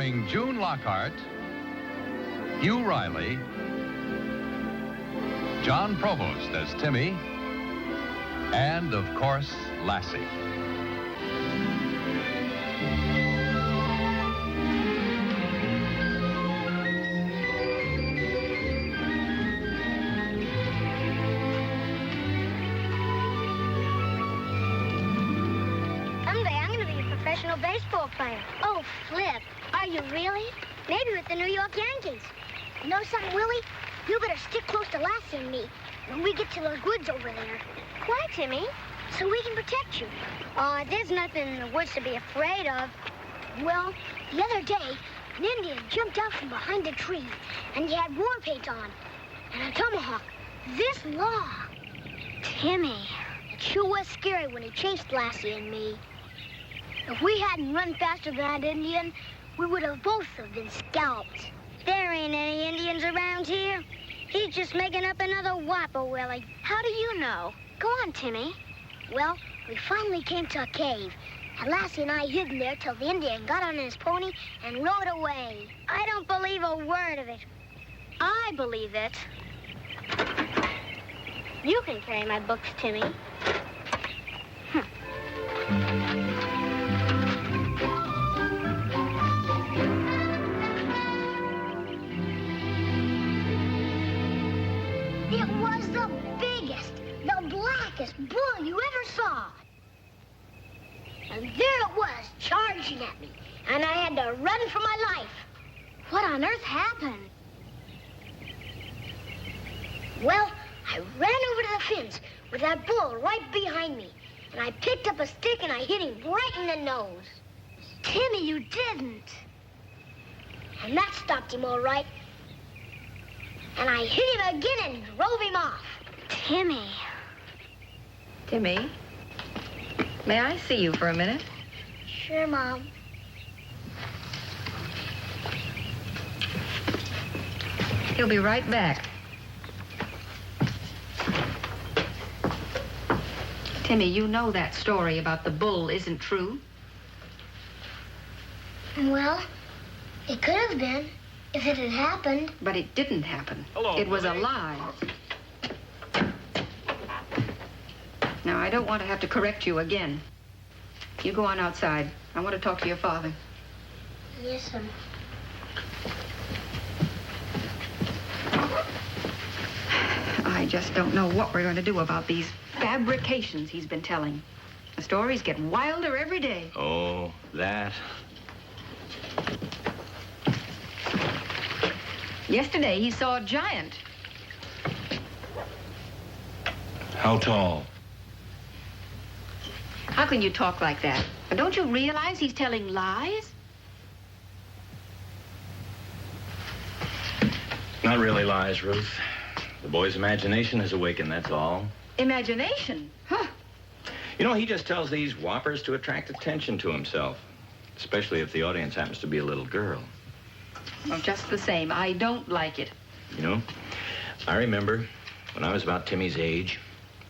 starring June Lockhart, Hugh Riley, John Provost as Timmy, and, of course, Lassie. Professional baseball player. Oh, Flip, are you really? Maybe with the New York Yankees. You know something, Willie? You better stick close to Lassie and me when we get to those woods over there. Why, Timmy? So we can protect you. There's nothing in the woods to be afraid of. Well, the other day, an Indian jumped out from behind a tree, and he had war paint on, and a tomahawk this long. Timmy. It sure was scary when he chased Lassie and me. If we hadn't run faster than that Indian, we would have both been scalped. There ain't any Indians around here. He's just making up another Whopper, Willie. How do you know? Go on, Timmy. Well, we finally came to a cave, and Lassie and I hid in there till the Indian got on his pony and rode away. I don't believe a word of it. I believe it. You can carry my books, Timmy. It was the biggest, the blackest bull you ever saw. And there it was, charging at me. And I had to run for my life. What on earth happened? Well, I ran over to the fence with that bull right behind me. And I picked up a stick and I hit him right in the nose. Timmy, you didn't. And that stopped him all right. And I hit him again and drove him off. Timmy. Timmy, may I see you for a minute? Sure, Mom. He'll be right back. Timmy, you know that story about the bull isn't true. Well, it could have been if it had happened. But it didn't happen. Hello, it was a Willie. lie. Now, I don't want to have to correct you again. You go on outside. I want to talk to your father. Yes, sir. I just don't know what we're going to do about these fabrications he's been telling. The stories get wilder every day. Oh, that. Yesterday, he saw a giant. How tall? How can you talk like that? Don't you realize he's telling lies? Not really lies, Ruth. The boy's imagination has awakened, that's all. Imagination? Huh. You know, he just tells these whoppers to attract attention to himself, especially if the audience happens to be a little girl. Well, just the same, I don't like it. You know, I remember when I was about Timmy's age,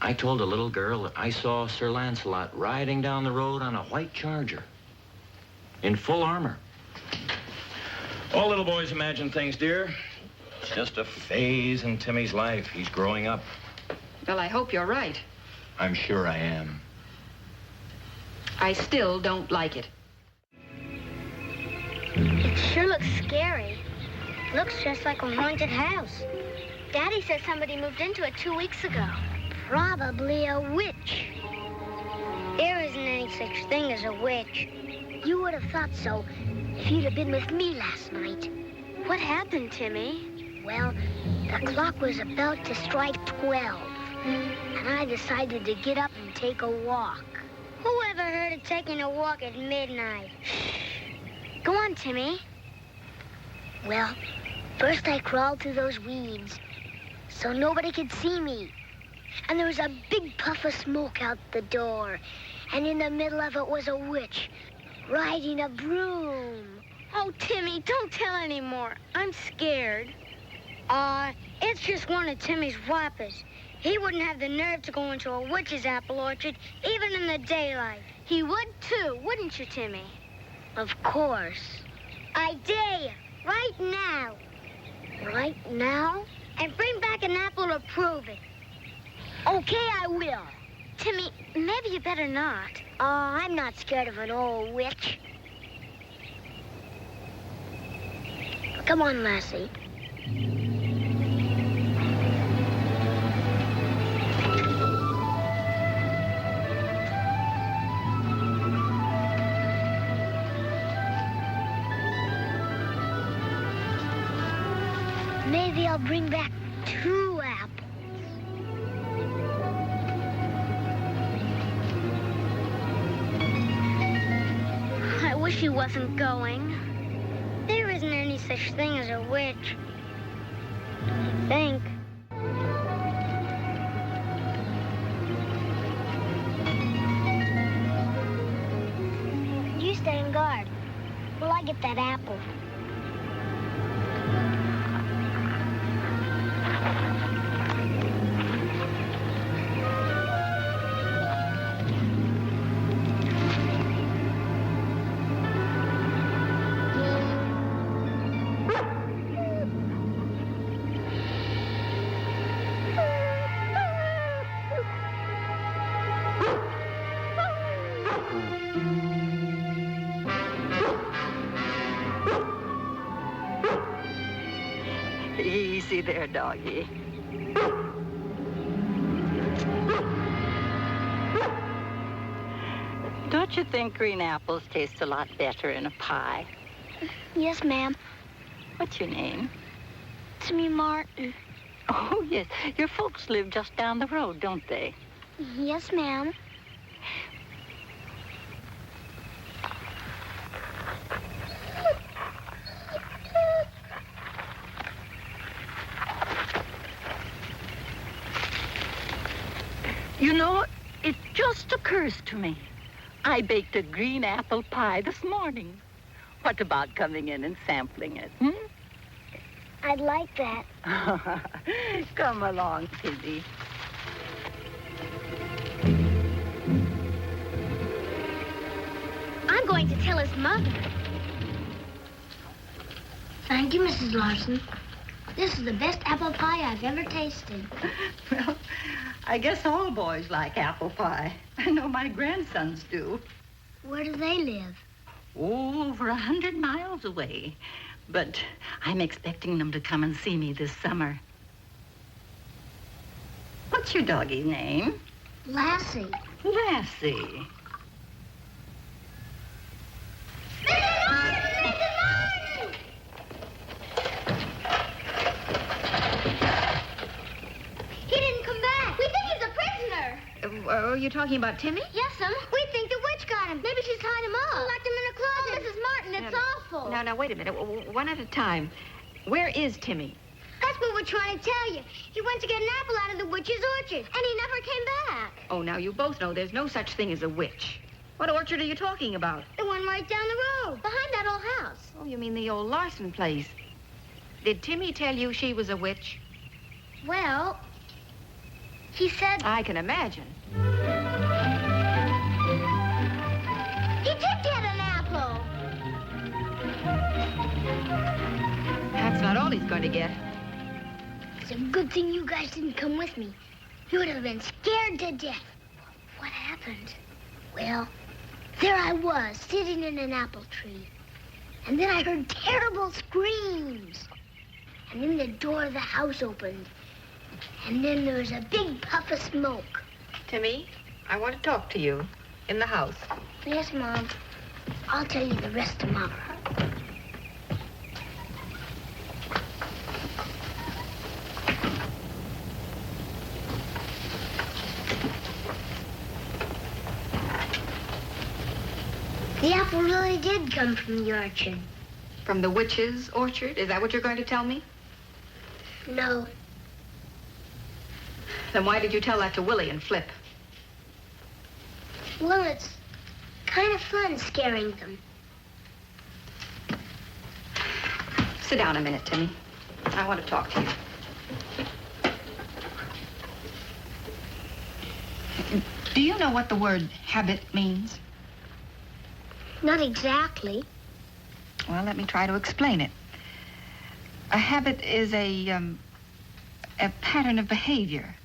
I told a little girl that I saw Sir Lancelot riding down the road on a white charger in full armor. All little boys imagine things, dear. It's just a phase in Timmy's life. He's growing up. Well, I hope you're right. I'm sure I am. I still don't like it. It sure looks scary. Looks just like a haunted house. Daddy said somebody moved into it 2 weeks ago. Probably a witch. There isn't any such thing as a witch. You would have thought so if you'd have been with me last night. What happened, Timmy? Well, the clock was about to strike 12, and I decided to get up and take a walk. Who ever heard of taking a walk at midnight? Go on, Timmy. Well, first I crawled through those weeds so nobody could see me. And there was a big puff of smoke out the door, and in the middle of it was a witch riding a broom. Oh, Timmy, don't tell anymore. I'm scared. It's just one of Timmy's whoppers. He wouldn't have the nerve to go into a witch's apple orchard, even in the daylight. He would, too, wouldn't you, Timmy? Of course. I dare you. Right now. Right now? And bring back an apple to prove it. Okay, I will. Timmy, maybe you better not. Oh, I'm not scared of an old witch. Come on, Lassie. Maybe I'll bring back 2 apples. I wish he wasn't going. There isn't any such thing as a witch. I think. You stay on guard while I get that apple. Easy there, doggy. Don't you think green apples taste a lot better in a pie? Yes, ma'am. What's your name? Timmy Martin. Oh, yes. Your folks live just down the road, don't they? Yes, ma'am. You know, it just occurs to me. I baked a green apple pie this morning. What about coming in and sampling it, I'd like that. Come along, Timmy. I'm going to tell his mother. Thank you, Mrs. Larson. This is the best apple pie I've ever tasted. Well, I guess all boys like apple pie. I know my grandsons do. Where do they live? Oh, over 100 miles away. But I'm expecting them to come and see me this summer. What's your doggy's name? Lassie. Lassie. Mrs. Martin! Mrs. Martin! He didn't come back. We think he's a prisoner. Are you talking about Timmy? Yes'm. We think the witch got him. Maybe she's tied him up. Locked him in a closet. Oh, Mrs. Martin, it's awful. Now, wait a minute. One at a time. Where is Timmy? That's what we're trying to tell you. He went to get an apple out of the witch's orchard, and he never came back. Oh, now, you both know there's no such thing as a witch. What orchard are you talking about? The one right down the road, behind that old house. Oh, you mean the old Larson place. Did Timmy tell you she was a witch? Well, he said... I can imagine. He did get an apple. That's not all he's going to get. It's a good thing you guys didn't come with me. You would have been scared to death. What happened? Well, there I was, sitting in an apple tree. And then I heard terrible screams. And then the door of the house opened. And then there was a big puff of smoke. Timmy, I want to talk to you in the house. Yes, Mom. I'll tell you the rest tomorrow. The apple really did come from the orchard. From the witch's orchard? Is that what you're going to tell me? No. Then why did you tell that to Willie and Flip? Well, it's kind of fun scaring them. Sit down a minute, Timmy. I want to talk to you. Do you know what the word habit means? Not exactly. Well, let me try to explain it. A habit is a pattern of behavior.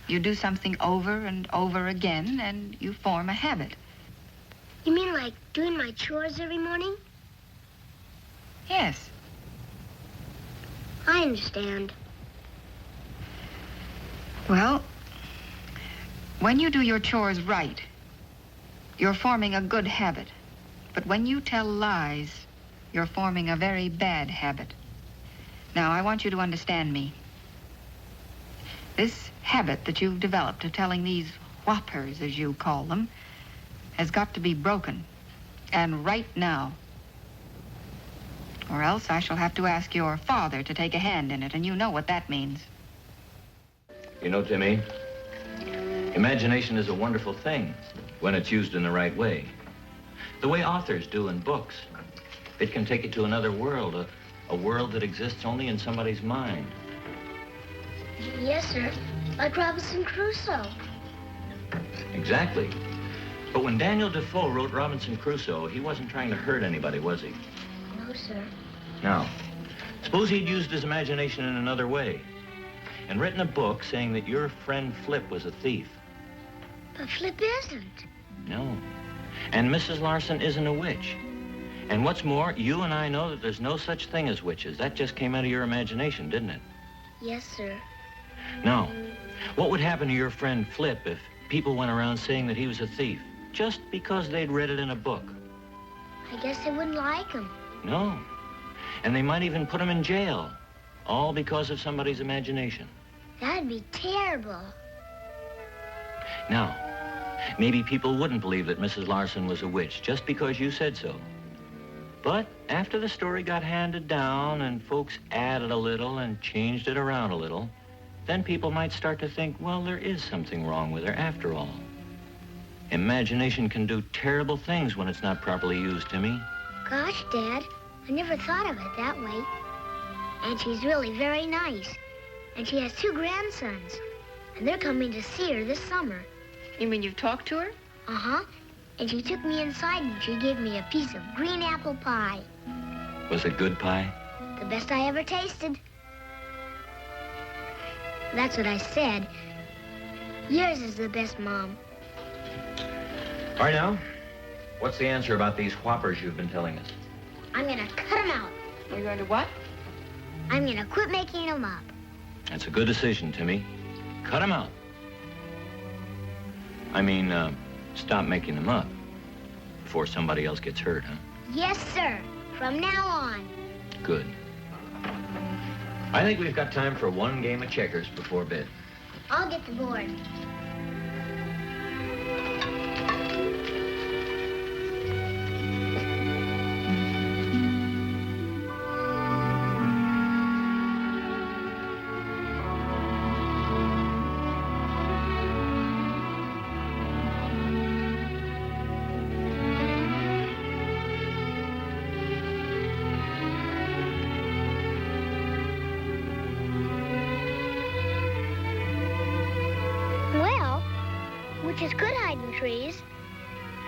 You do something over and over again, and you form a habit. You mean like doing my chores every morning? Yes. I understand. Well, when you do your chores right, you're forming a good habit. But when you tell lies, you're forming a very bad habit. Now, I want you to understand me. This habit that you've developed of telling these whoppers, as you call them, has got to be broken. And right now. Or else I shall have to ask your father to take a hand in it, and you know what that means. You know, Timmy, imagination is a wonderful thing when it's used in the right way. The way authors do in books. It can take you to another world, a world that exists only in somebody's mind. Yes, sir. Like Robinson Crusoe. Exactly. But when Daniel Defoe wrote Robinson Crusoe, he wasn't trying to hurt anybody, was he? No, sir. Now, suppose he'd used his imagination in another way and written a book saying that your friend Flip was a thief. But Flip isn't. No. And Mrs. Larson isn't a witch. And what's more, you and I know that there's no such thing as witches. That just came out of your imagination, didn't it? Yes, sir. Now, what would happen to your friend Flip if people went around saying that he was a thief just because they'd read it in a book? I guess they wouldn't like him. No. And they might even put him in jail, all because of somebody's imagination. That'd be terrible. Now, maybe people wouldn't believe that Mrs. Larson was a witch just because you said so. But after the story got handed down and folks added a little and changed it around a little, then people might start to think, well, there is something wrong with her after all. Imagination can do terrible things when it's not properly used, Timmy. Gosh, Dad, I never thought of it that way. And she's really very nice. And she has 2 grandsons. And they're coming to see her this summer. You mean you've talked to her? Uh-huh. And she took me inside and she gave me a piece of green apple pie. Was it good pie? The best I ever tasted. That's what I said. Yours is the best, Mom. All right, now, what's the answer about these whoppers you've been telling us? I'm gonna cut them out. You're going to what? I'm gonna quit making them up. That's a good decision, Timmy. Cut them out. I mean, stop making them up before somebody else gets hurt, huh? Yes, sir. From now on. Good. I think we've got time for one game of checkers before bed. I'll get the board. Witches could hide in trees,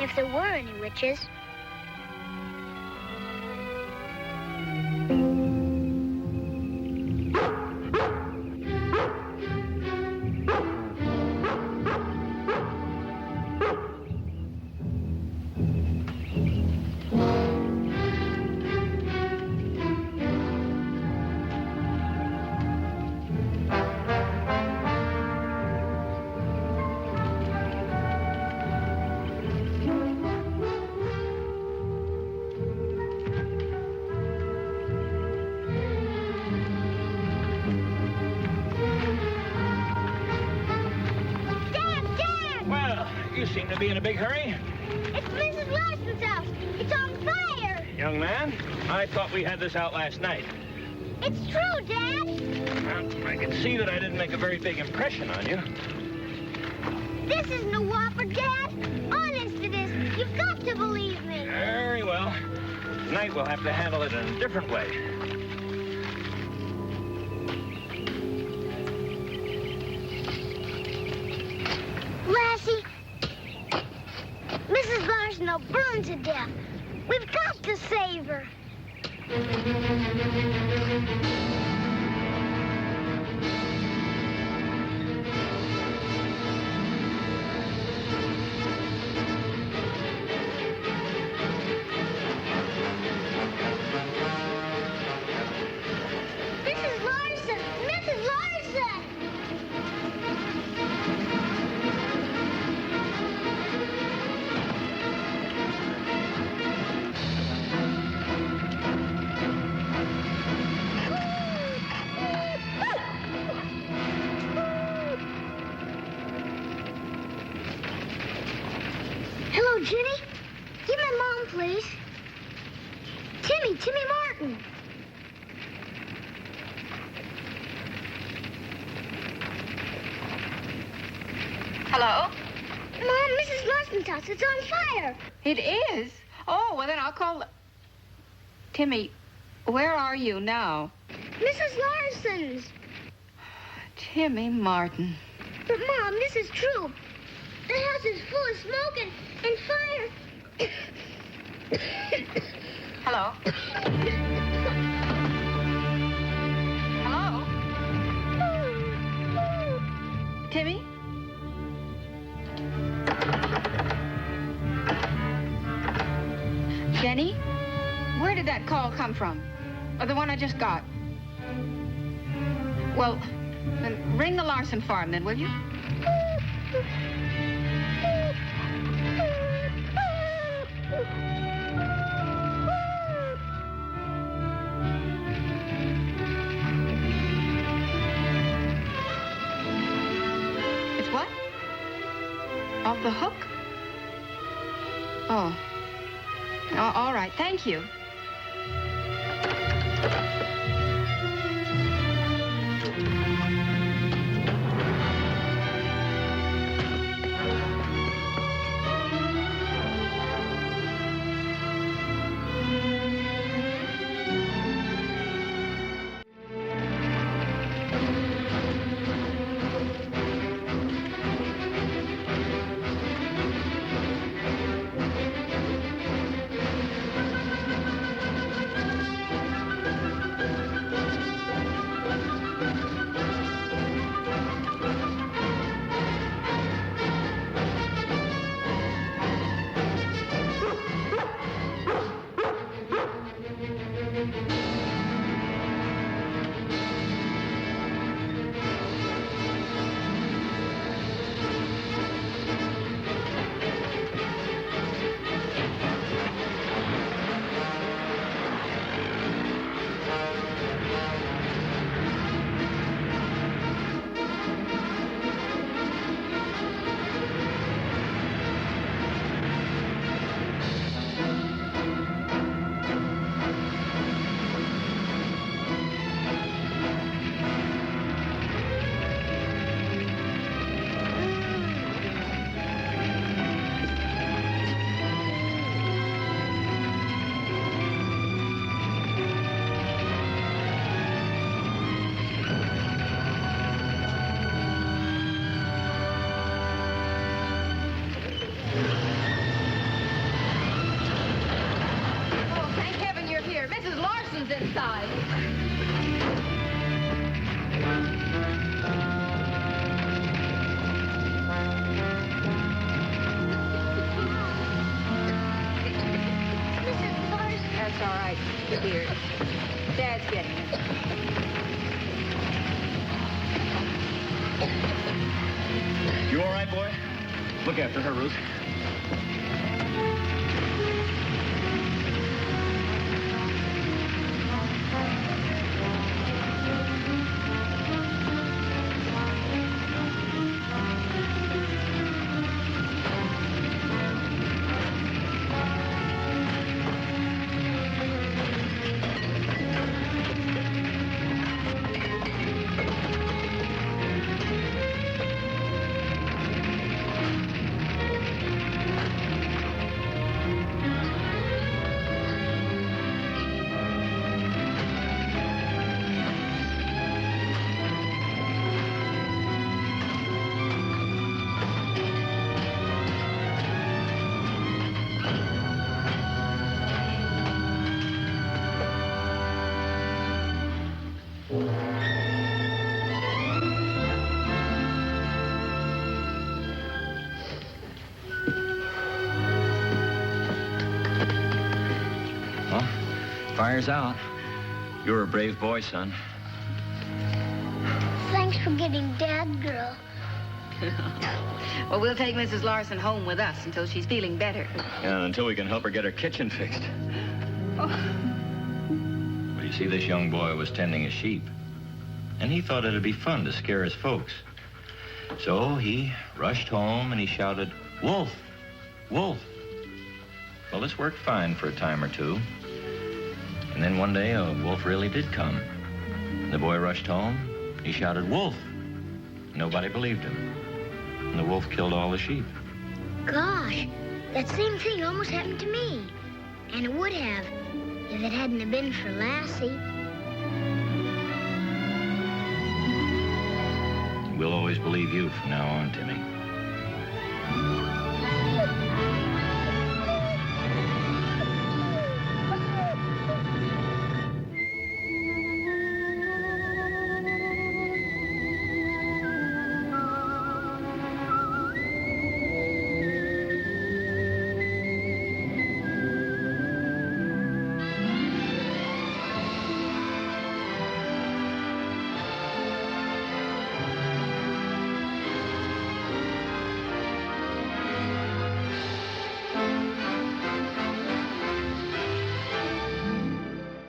if there were any witches. You seem to be in a big hurry. It's Mrs. Larson's house. It's on fire. Young man, I thought we had this out last night. It's true, Dad. Well, I can see that I didn't make a very big impression on you. This isn't a Whopper, Dad. Honest it is. You've got to believe me. Very well. Tonight we'll have to handle it in a different way. Lassie, Mrs. Larson will burn to death. We've got to save her. Mrs. Larson! Mrs. Larson! Hello, Jenny. Give my mom, please. Timmy Martin. Hello? Mom, Mrs. Larson's house. It's on fire. It is? Oh, well, then I'll call... Timmy, where are you now? Mrs. Larson's. Timmy Martin. But, Mom, this is true. The house is full of smoke and fire. Hello? Hello? Timmy? Jenny? Where did that call come from? Or the one I just got? Well, then ring the Larson farm then, will you? It's what? Off the hook? Oh. Oh, all right, thank you. Inside. Mrs. Larson. That's all right, dear. Dad's getting it. You all right, boy? Look after her, Ruth. Fire's out. You're a brave boy, son. Thanks for getting Dad, girl. Well, we'll take Mrs. Larson home with us until she's feeling better. Yeah, until we can help her get her kitchen fixed. Oh. Well, you see, this young boy was tending his sheep. And he thought it'd be fun to scare his folks. So he rushed home and he shouted, "Wolf! Wolf!" Well, this worked fine for a time or two. And then one day, a wolf really did come. The boy rushed home. He shouted, "Wolf!" Nobody believed him. And the wolf killed all the sheep. Gosh, that same thing almost happened to me. And it would have, if it hadn't have been for Lassie. We'll always believe you from now on, Timmy.